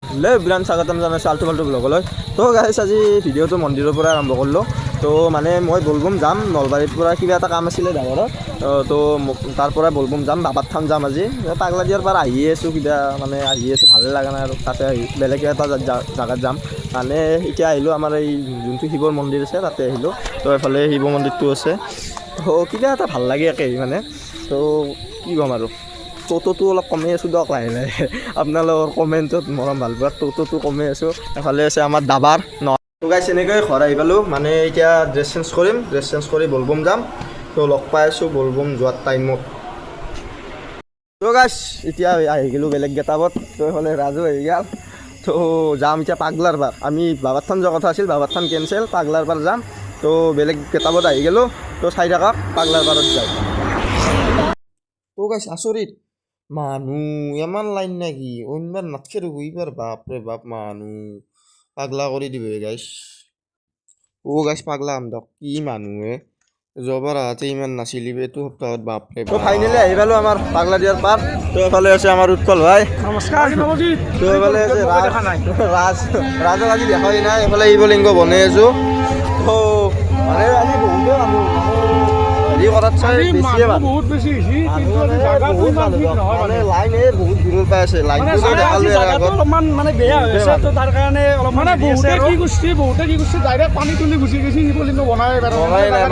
Hello' বিৰাণ স্বাগতম জনাইছোঁ আল্টু ফাল্টু ব্লগলৈ। তো গাইছ আজি ভিডিঅ'টো মন্দিৰৰ পৰা আৰম্ভ কৰিলোঁ। তো মানে মই বলবম যাম, নলবাৰীৰ পৰা কিবা এটা কাম আছিলে ডাঙৰত। তো তাৰ পৰা বলবম যাম, বাবাৰ থান যাম আজি। পাগলাদিয়াৰ পৰা আহিয়ে আছোঁ, কিবা মানে আহি আছোঁ, ভালে লগা নাই আৰু তাতে আহি বেলেগ এটা জেগাত যাম। মানে এতিয়া আহিলোঁ আমাৰ এই যোনটো শিৱৰ মন্দিৰ আছে তাতে আহিলোঁ। তো এইফালে শিৱ মন্দিৰটো আছে। তো কিবা এটা ভাল লাগে একেই মানে। তো কি ক'ম আৰু টোটো অলপ কমেই আছোঁ দিয়ক লাহে লাহে। আপোনালোকৰ কমেণ্টত মৰম ভাল পোৱা টোটো কমেই আছোঁ। এফালে আছে আমাৰ দাবাৰ ন গাইছ এনেকৈ ঘৰ আহি পালোঁ। মানে এতিয়া ড্ৰেছ চেঞ্জ কৰিম, ড্ৰেছ চেঞ্জ কৰি বলবম যাম। তো লগ পাই আছোঁ বলবম যোৱাৰ টাইমত। তো গাইছ এতিয়া আহি গ'লোঁ বেলেগ গেটাবত। তো এইফালে ৰাজু আহি গ'ল। তো যাম এতিয়া পাগলাৰ পাৰ। আমি বাবাৰ থান যোৱা কথা আছিল, বাবাৰ থান কেঞ্চেল, পাগলাৰ পাৰ যাম। তো বেলেগ গেটাবত আহি গ'লোঁ। তো চাই থাকক পাগলাৰ পাৰত যাওঁ। তো গাইছ আচৰিত মানুহ ইমান লাইন নেকি? অইনবাৰ নাথকে ৰ'ব, এইবাৰ বাপৰে বাপ মানুহ পাগলা কৰি দিব গাইছ। গাইছ পাগলা আমদক কি মানুহে যোৱাবাৰ আহোঁতে ইমান নাছিল, এইটো সপ্তাহত বাপৰে। তো ফাইনেলি আহি পালোঁ আমাৰ পাগলাদিয়াৰ পাৰ। তো এইফালে আছে আমাৰ উৎপল ভাই, নমস্কাৰ। তো এইফালে আছে ৰাজক আজি দেখাই নাই। এইফালে শিৱলিংগ বনাই আছোঁ। তো মানে আজি বহুতে মানুহ হেৰি কৰাত চাই বেছিয়ে মানুহ, বহুত বেছি মানে লাইন বহুত দূৰৰ পৰা আছে। লাইনটো দেখালোঁ অলপমান মানে বেয়া হৈ আছে। তো তাৰ কাৰণে অলপমান বহুতে কি কৰিছে ডাইৰেক্ট পানী তুলি গুচি গৈছে, শিৱলিংগ বনাই নাই।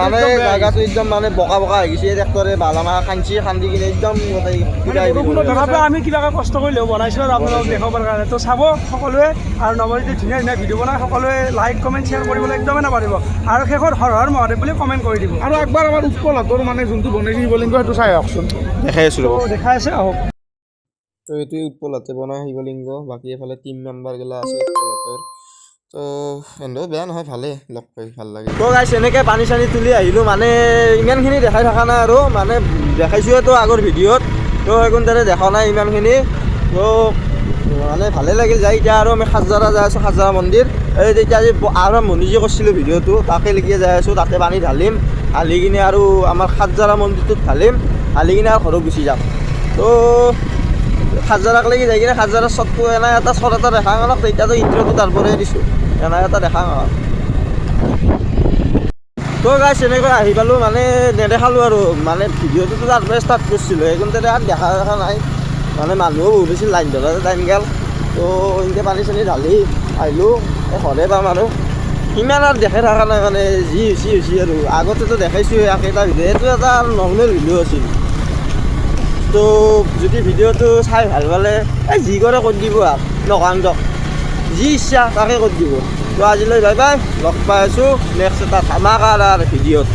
মানে জেগাটো একদম মানে বোকা বোকা হৈ গৈছে। ট্ৰেক্টৰে বালামাহ খান্দি কিনে একদম তথাপিও আমি কিবা কষ্ট কৰিলেও বনাইছোঁ আৰু আপোনালোকক দেখাবৰ কাৰণে। তো চাব সকলোৱে, আৰু নৱজ্যোতি ধুনীয়া ধুনীয়া ভিডিঅ' বনাই সকলোৱে লাইক কমেণ্ট শ্বেয়াৰ কৰিবলৈ একদমেই নাপাৰিব। আৰু শেষত হৰ হৰ মহাদেৱ বুলি কমেণ্ট কৰি দিব। আৰু একবাৰ আমাৰ উৎপল হাতৰ মানে যোনটো বনাইছে শিৱলিংগ সেইটো চাই আহকচোন। দেখাই আছোঁ ৰ'ব, দেখাই আছে আহক। তো এইটোৱে উৎপল হাতে বনাই শিৱলিংগ। বাকী এফালে টিম মেম্বাৰগিলা আছে উৎপল হাতৰ। তো এনেও বেয়া নহয়, ভালেই লগ পাই ভাল লাগে। তো গাইছ এনেকৈ পানী চানী তুলি আহিলোঁ। মানে ইমানখিনি দেখাই থকা নাই আৰু মানে দেখাইছোঁৱেতো আগৰ ভিডিঅ'ত। তো সেইখন তাতে দেখা নাই ইমানখিনি। তো মানে ভালে লাগিল যায়। এতিয়া আৰু আমি খাজাৰা যাই আছোঁ, খাজাৰা মন্দিৰ। এই যেতিয়া আজি আৰম্ভণি যে কৰিছিলোঁ ভিডিঅ'টো তাকে লেগিয়ে যাই আছোঁ। তাতে পানী ঢালিম, ঢালি কিনে আৰু আমাৰ খাজাৰা মন্দিৰটোত ঢালিম, ঢালি কিনে আৰু ঘৰত গুচি যাম। তো খাজাৰাক লাগি যাই কিনে খাজাৰৰ চটটো এনে এটা চট এটা দেখা অলপ, তেতিয়াতো ইণ্ট্ৰটো তাৰ পৰাই দিছোঁ, এনে এটা দেখা নহ'ল। তো গাইছ এনেকৈ আহি পালোঁ। মানে নেদেখালোঁ আৰু মানে ভিডিঅ'টোতো তাৰ পৰাই ষ্টাৰ্ট কৰিছিলোঁ, সেইখন তাতে আৰু দেখা নাই। মানে মানুহো বহুত বেছি, লাইন ধৰাতে টাইম গ'ল। তো এনেকৈ পানী চানী ঢালি আহিলোঁ, ঘৰে পাম আৰু ইমান আৰু দেখাই থকা নাই। মানে যি হৈছে আৰু আগতেতো দেখাইছোঁৱে একেটা ভিডিঅ', এইটো এটা নৰ্মেল ভিডিঅ' আছিল। তো যদি ভিডিঅ'টো চাই ভাল পালে যি কৰে কৰি দিব আৰু নকওঁ দিয়ক, যি ইচ্ছা তাকে কৰি দিব। তো আজিলৈ বাই বাই, লগ পাই আছোঁ নেক্সট এটা ধামাকাৰ ভিডিঅ'ত।